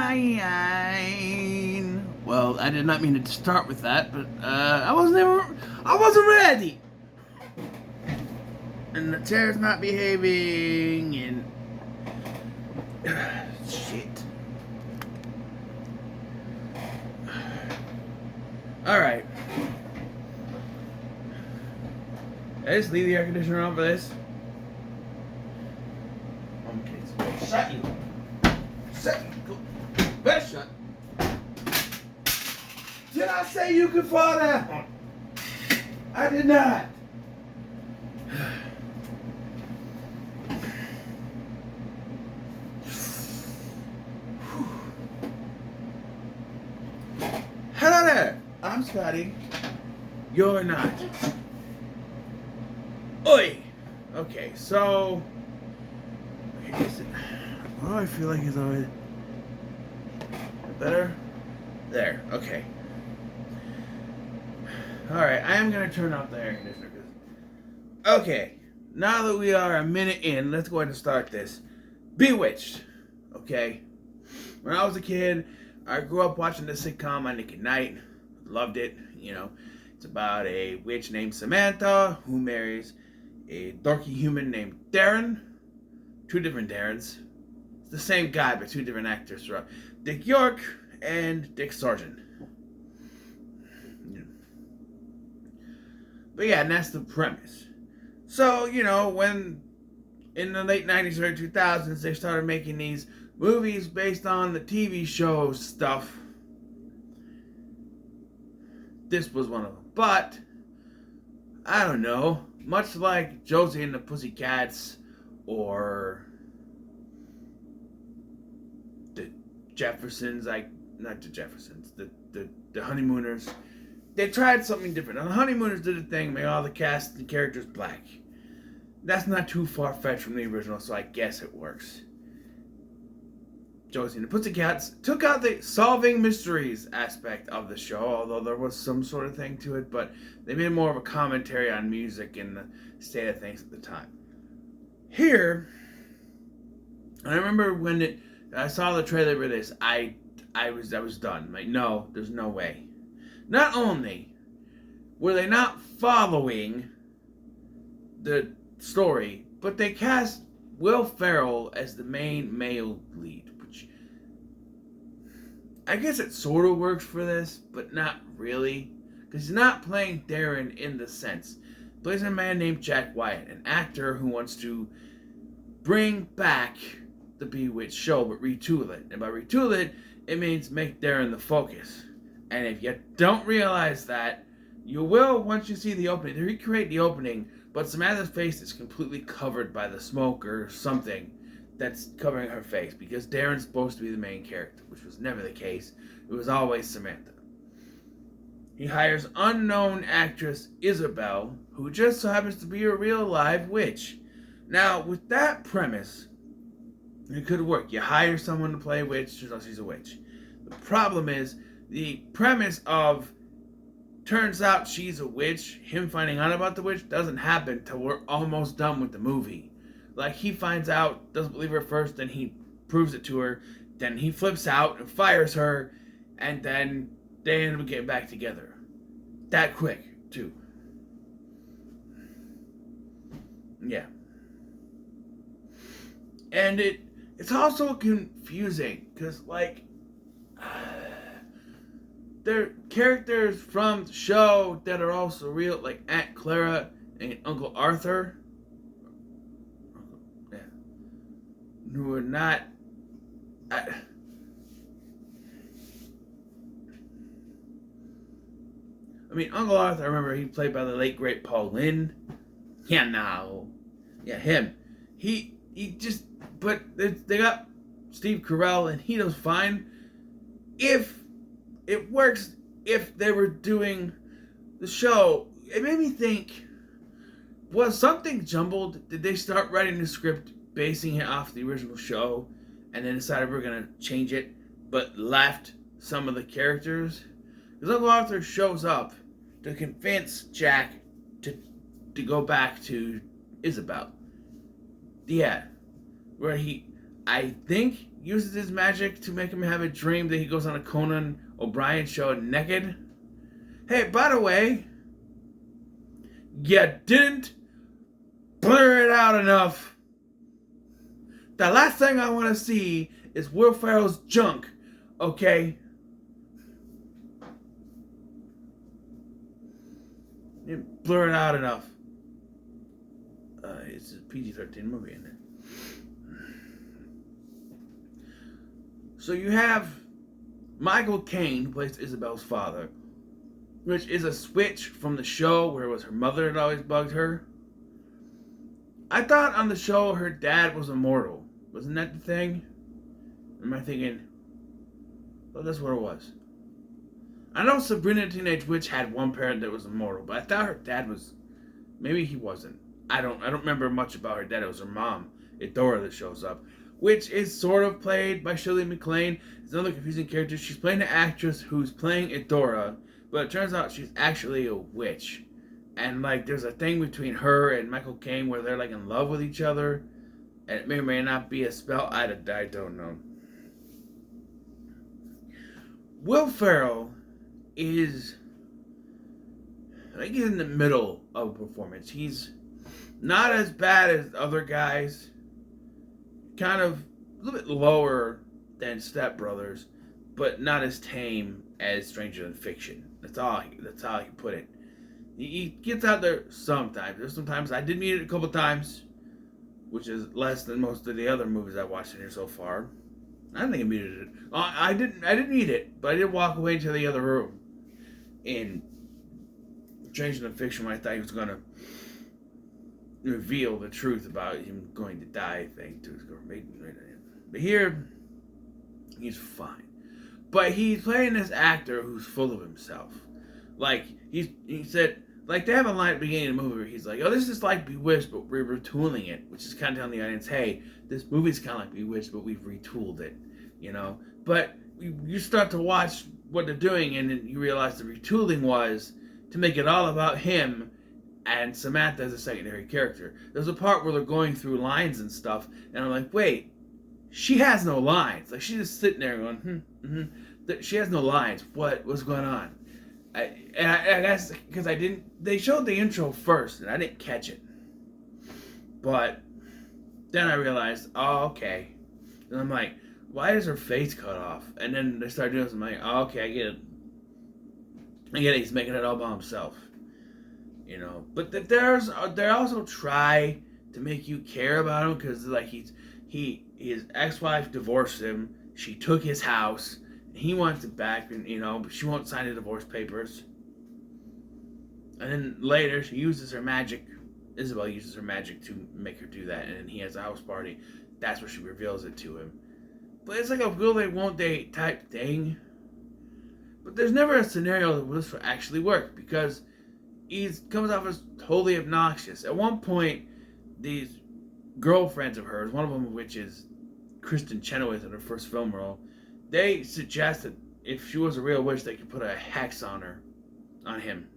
mine. Well, I did not mean to start with that, but I wasn't ready. And the chair's not behaving, and shit. All right. I just leave the air conditioner on for this. Okay, shut you. Shut you. Better shut. Did I say you could fall down? I did not. Hello there. I'm Scotty. You're not. Oi! Okay, so... Oh, I feel like it's always... Better? There, okay. Alright, I am going to turn off the air conditioner. Okay, now that we are a minute in, let's go ahead and start this. Bewitched. Okay? When I was a kid, I grew up watching this sitcom on Nick at Night. Loved it, you know. It's about a witch named Samantha who marries a dorky human named Darren. Two different Darrens. It's the same guy, but two different actors throughout. Dick York and Dick Sargent. Yeah. But yeah, and that's the premise. So, you know, when in the late 90s, early 2000s, they started making these movies based on the TV show stuff. This was one of them. But, I don't know, much like Josie and the Pussycats or the Jeffersons, not the Jeffersons, the Honeymooners, they tried something different. Now, the Honeymooners did a thing, made all the cast and characters black. That's not too far-fetched from the original, so I guess it works. Josie and the Pussycats took out the solving mysteries aspect of the show, although there was some sort of thing to it, but they made more of a commentary on music and the state of things at the time. Here, I remember when I saw the trailer for this, I was done. Like, no, there's no way. Not only were they not following the story, but they cast Will Ferrell as the main male lead, which I guess it sort of works for this, but not really, because he's not playing Darren in the sense. He plays a man named Jack Wyatt, an actor who wants to bring back the Bewitched show, but retool it. And by retool it, it means make Darren the focus. And if you don't realize that, you will once you see the opening. They recreate the opening, but Samantha's face is completely covered by the smoke or something that's covering her face, because Darren's supposed to be the main character, which was never the case. It was always Samantha. He hires unknown actress Isabel, who just so happens to be a real live witch. Now, with that premise, it could work. You hire someone to play a witch, turns out she's a witch. The problem is, the premise of turns out she's a witch, him finding out about the witch, doesn't happen till we're almost done with the movie. Like, he finds out, doesn't believe her first, then he proves it to her, then he flips out and fires her, and then they end up getting back together. That quick, too. Yeah. And it's also confusing, because, like, there are characters from the show that are also real, like Aunt Clara and Uncle Arthur, who are not. I mean, Uncle Arthur, I remember he played by the late great Paul Lynde. Yeah, no. Yeah, him. He just, but they got Steve Carell, and he does fine. If it works, if they were doing the show, it made me think, was something jumbled? Did they start writing the script basing it off the original show, and then decided we're going to change it, but left some of the characters? Because Uncle Arthur shows up to convince Jack to go back to Isabel. Yeah. Where I think uses his magic to make him have a dream that he goes on a Conan O'Brien show naked. Hey, by the way, you didn't blur it out enough. The last thing I want to see is Will Ferrell's junk, okay? You didn't blur it out enough. It's a PG-13 movie, isn't it? So you have Michael Caine, who plays Isabel's father, which is a switch from the show where it was her mother that always bugged her. I thought on the show her dad was immortal. Wasn't that the thing? Am I thinking, well, that's what it was. I know Sabrina the Teenage Witch had one parent that was immortal, but I thought her dad was, maybe he wasn't. I don't remember much about her dad. It was her mom, Eudora, that shows up, which is sort of played by Shirley MacLaine. It's another confusing character. She's playing the actress who's playing Eudora, but it turns out she's actually a witch. And, like, there's a thing between her and Michael Caine where they're, like, in love with each other. And it may or may not be a spell. I don't know. Will Ferrell is, I think he's in the middle of a performance. He's not as bad as other guys. Kind of a little bit lower than Step Brothers, but not as tame as Stranger Than Fiction. That's all I can put it. He gets out there sometimes. There's sometimes I did meet it a couple times, which is less than most of the other movies I've watched in here so far. I don't think I muted it. I didn't eat it, but I did walk away to the other room in Stranger Than Fiction when I thought he was gonna reveal the truth about him going to die thing to his girlfriend. But here, he's fine. But he's playing this actor who's full of himself. Like, he said, like, they have a line at the beginning of the movie where he's like, oh, this is like Bewitched, but we're retooling it, which is kind of telling the audience, hey, this movie's kind of like Bewitched, but we've retooled it, you know? But you start to watch what they're doing, and then you realize the retooling was to make it all about him and Samantha as a secondary character. There's a part where they're going through lines and stuff, and I'm like, wait, she has no lines. Like, she's just sitting there going, She has no lines. What's going on? I guess because they showed the intro first, and I didn't catch it. But then I realized, oh, okay. And I'm like, why is her face cut off? And then they started doing something, I'm like, oh, okay, I get it. He's making it all by himself. You know, but they also try to make you care about him because, like, his ex-wife divorced him. She took his house. He wants it back, and, you know, but she won't sign the divorce papers. And then later, she uses her magic. Isabel uses her magic to make her do that, and then he has a house party. That's where she reveals it to him. But it's like a will they, won't they type thing. But there's never a scenario that this will actually work, because he comes off as totally obnoxious. At one point, these girlfriends of hers, one of them which is Kristen Chenoweth in her first film role, they suggest that if she was a real witch, they could put a hex on him.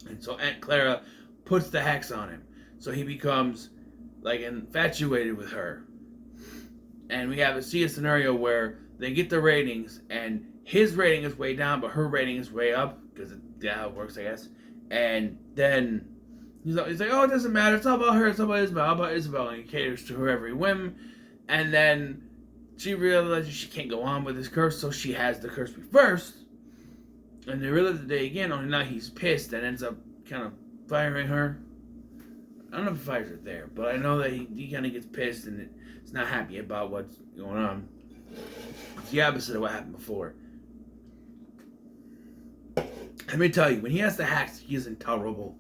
And so Aunt Clara puts the hex on him. So he becomes, like, infatuated with her. And we see a scenario where they get the ratings, and his rating is way down, but her rating is way up, because that's how it works, I guess. And then he's like, oh, it doesn't matter. It's all about her. It's all about Isabel. And he caters to her every whim. And then she realizes she can't go on with this curse, so she has the curse reversed. And they realize the day again, only now he's pissed and ends up kind of firing her. I don't know if he fires her there, but I know that he kind of gets pissed and is not happy about what's going on. It's the opposite of what happened before. Let me tell you, when he has the hacks, he is intolerable.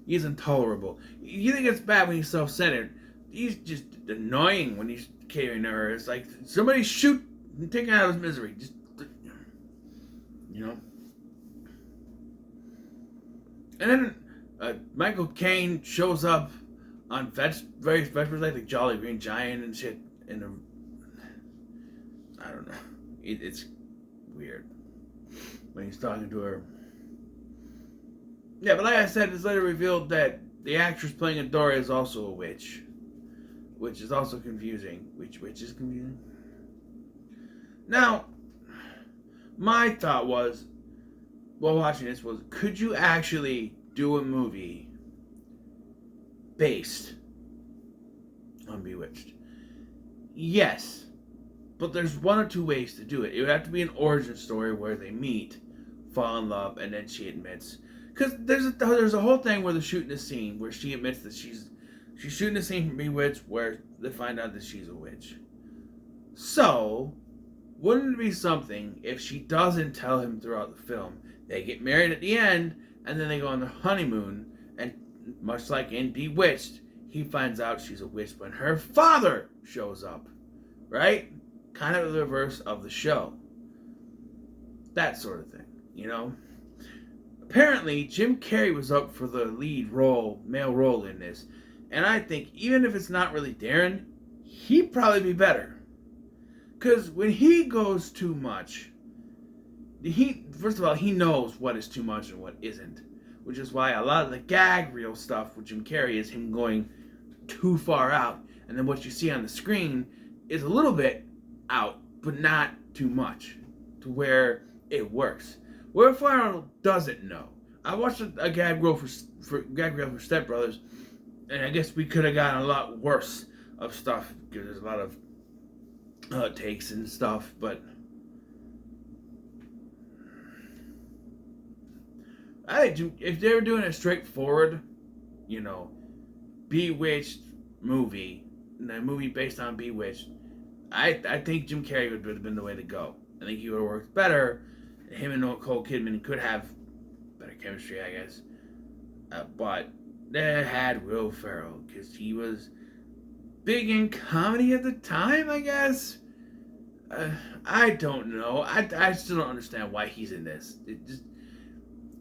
He is intolerable. You think it's bad when he's self-centered. He's just annoying when he's catering to her. It's like, somebody shoot and take him out of his misery. Just, you know. And then Michael Caine shows up on various vegetables, like the Jolly Green Giant and shit. I don't know. It's weird when he's talking to her. Yeah, but like I said, it's later revealed that the actress playing Eudora is also a witch. which is also confusing. Which is confusing? Now, my thought was, while watching this, was could you actually do a movie based on Bewitched? Yes, but there's one or two ways to do it. It would have to be an origin story where they meet, fall in love, and then she admits. Because there's a whole thing where they're shooting a scene where she admits that she's shooting a scene from Bewitched where they find out that she's a witch. So, wouldn't it be something if she doesn't tell him throughout the film? They get married at the end, and then they go on their honeymoon, and much like in Bewitched, he finds out she's a witch when her father shows up. Right? Kind of the reverse of the show. That sort of thing, you know? Apparently, Jim Carrey was up for the lead role, male role in this. And I think, even if it's not really Darren, he'd probably be better. Because when he goes too much, first of all, he knows what is too much and what isn't. Which is why a lot of the gag reel stuff with Jim Carrey is him going too far out. And then what you see on the screen is a little bit out, but not too much. To where it works. Will Ferrell doesn't know. I watched a gag reel for Step Brothers, and I guess we could have gotten a lot worse of stuff because there's a lot of takes and stuff. But I think if they were doing a straightforward, Bewitched movie, a movie based on Bewitched, I think Jim Carrey would have been the way to go. I think he would have worked better. Him and Nicole Kidman could have better chemistry, I guess. But they had Will Ferrell because he was big in comedy at the time, I guess. I don't know. I still don't understand why he's in this.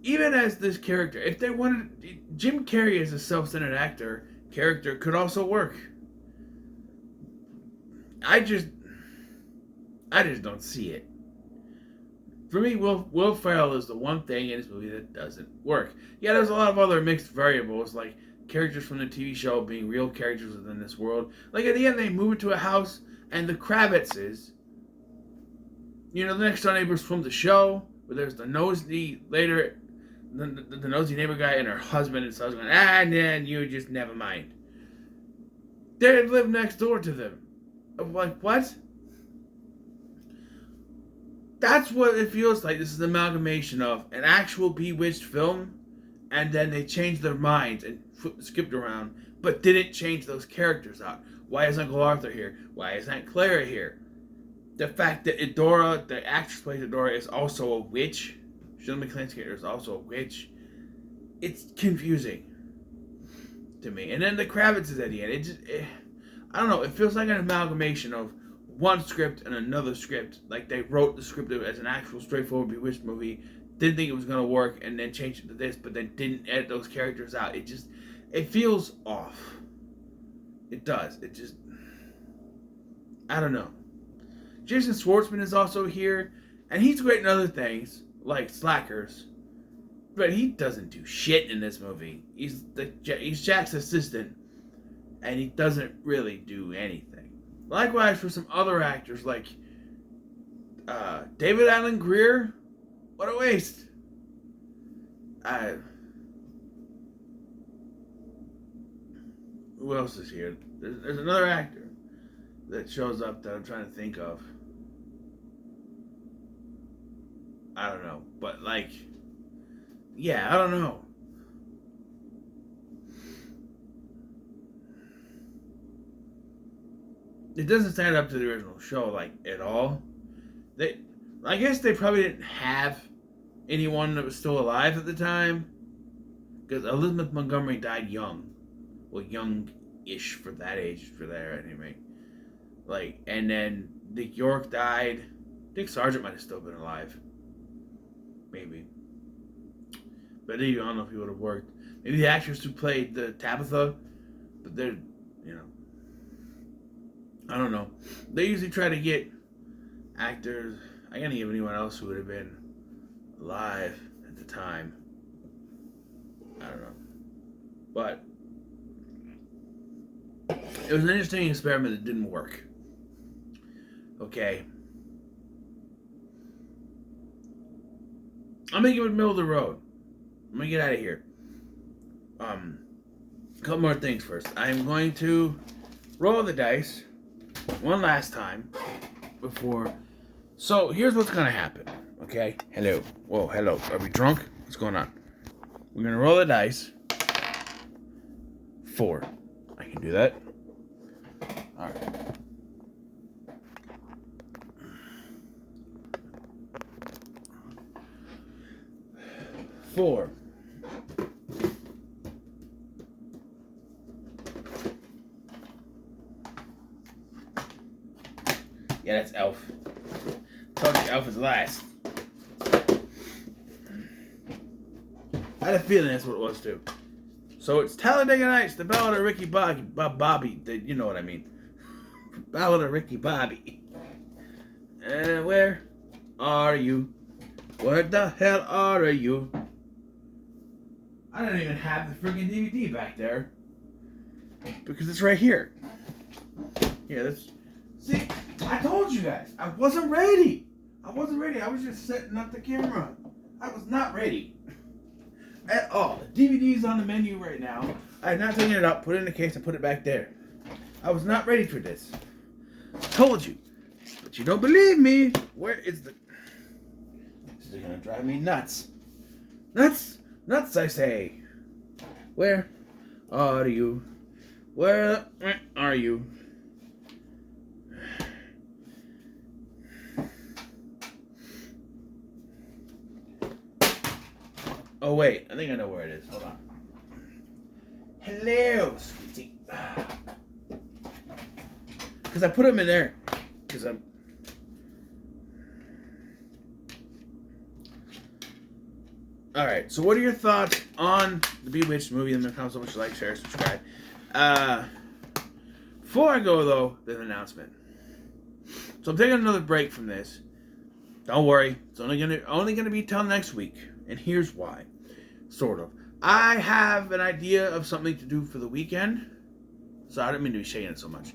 Even as this character, if they wanted Jim Carrey as a self-centered character could also work. I just don't see it. For me, Will Ferrell is the one thing in this movie that doesn't work. Yeah, there's a lot of other mixed variables, like characters from the TV show being real characters within this world. Like at the end, they move into a house, and the Kravitzes, the next door neighbors from the show, where there's the nosy neighbor guy and her husband, and so I was going, and then you just never mind. They live next door to them. I'm like, what? That's what it feels like. This is an amalgamation of an actual Bewitched film, and then they changed their minds and skipped around, but didn't change those characters out. Why is Uncle Arthur here? Why is Aunt Clara here? The fact that Adora, the actress who plays Adora, is also a witch. Shirley MacLaine's character is also a witch. It's confusing to me. And then the Kravitzes at the end. I don't know. It feels like an amalgamation of one script and another script. Like they wrote the script as an actual straightforward Bewitched movie, didn't think it was going to work, and then changed it to this, but then didn't edit those characters out. It feels off. It does. I don't know. Jason Schwartzman is also here, and he's great in other things, like Slackers, but he doesn't do shit in this movie. He's Jack's assistant, and he doesn't really do anything. Likewise for some other actors like David Alan Grier. What a waste. Who else is here? There's another actor that shows up that I'm trying to think of. I don't know. But I don't know. It doesn't stand up to the original show, at all. I guess they probably didn't have anyone that was still alive at the time. Because Elizabeth Montgomery died young. Well, young-ish for that age, for there anyway. And then Dick York died. Dick Sargent might have still been alive. Maybe. But I don't know if he would have worked. Maybe the actress who played the Tabitha, but they're, I don't know. They usually try to get actors. I can't think of anyone else who would have been alive at the time. I don't know. But It was an interesting experiment that didn't work. Okay. I'm gonna give it middle of the road. I'm gonna get out of here. A couple more things first. I'm going to roll the dice one last time before. So here's what's gonna happen. Okay. Hello. Whoa. Hello. Are we drunk? What's going on? We're gonna roll the dice. 4. I can do that. All right. 4. Yeah, that's Elf. Told you Elf is last. I had a feeling that's what it was too. So it's Talladega Nights, the Ballad of Ricky Bobby. You know what I mean. Ballad of Ricky Bobby. And where are you? Where the hell are you? I don't even have the friggin' DVD back there. Because it's right here. Yeah, that's... See, I told you guys. I wasn't ready. I was just setting up the camera. I was not ready. At all. The DVD's on the menu right now. I had not taken it up, put it in the case, and put it back there. I was not ready for this. I told you. But you don't believe me. Where is the... This is gonna drive me nuts. Nuts! Nuts, I say. Where are you? Where are you? Oh, wait. I think I know where it is. Hold on. Hello, sweetie. Because I put them in there. Because I'm... Alright, so what are your thoughts on the Bewitched movie? And the comments, so much like, share, subscribe. Before I go, though, there's an announcement. So I'm taking another break from this. Don't worry. It's only gonna be till next week. And here's why. Sort of. I have an idea of something to do for the weekend. So I don't mean to be shaking it so much.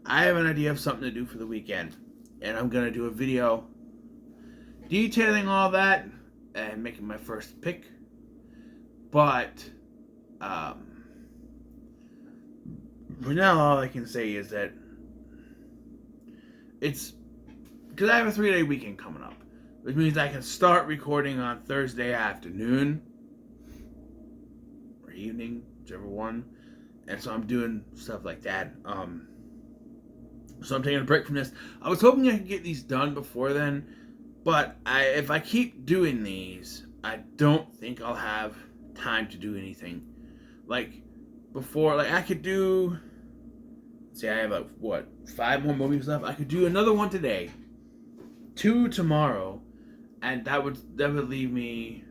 I have an idea of something to do for the weekend. And I'm going to do a video detailing all that and making my first pick. But for now, all I can say is that it's because I have a 3-day weekend coming up, which means I can start recording on Thursday afternoon or evening, whichever one. And so I'm doing stuff like that. So I'm taking a break from this. I was hoping I could get these done before then, but if I keep doing these, I don't think I'll have time to do anything. Like before, like I could do. See, I have like what 5 more movies left. I could do another one today, 2 tomorrow, and that would leave me,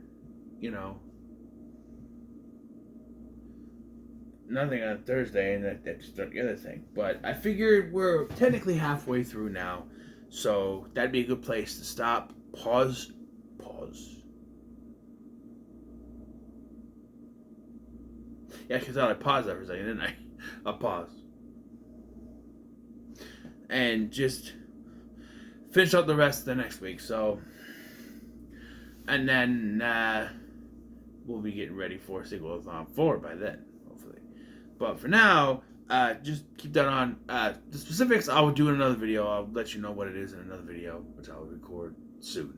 nothing on Thursday, and that's the other thing. But I figured we're technically halfway through now, so that'd be a good place to stop. Pause. Yeah, because I paused that for a second, didn't I? I'll pause. And just finish up the rest of the next week. So, and then we'll be getting ready for Sequel-a-thon 4 by then, hopefully. But for now, just keep that on. The specifics I will do in another video. I'll let you know what it is in another video, which I'll record soon.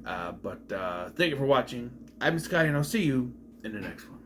But thank you for watching. I've been Scotty, and I'll see you in the next one.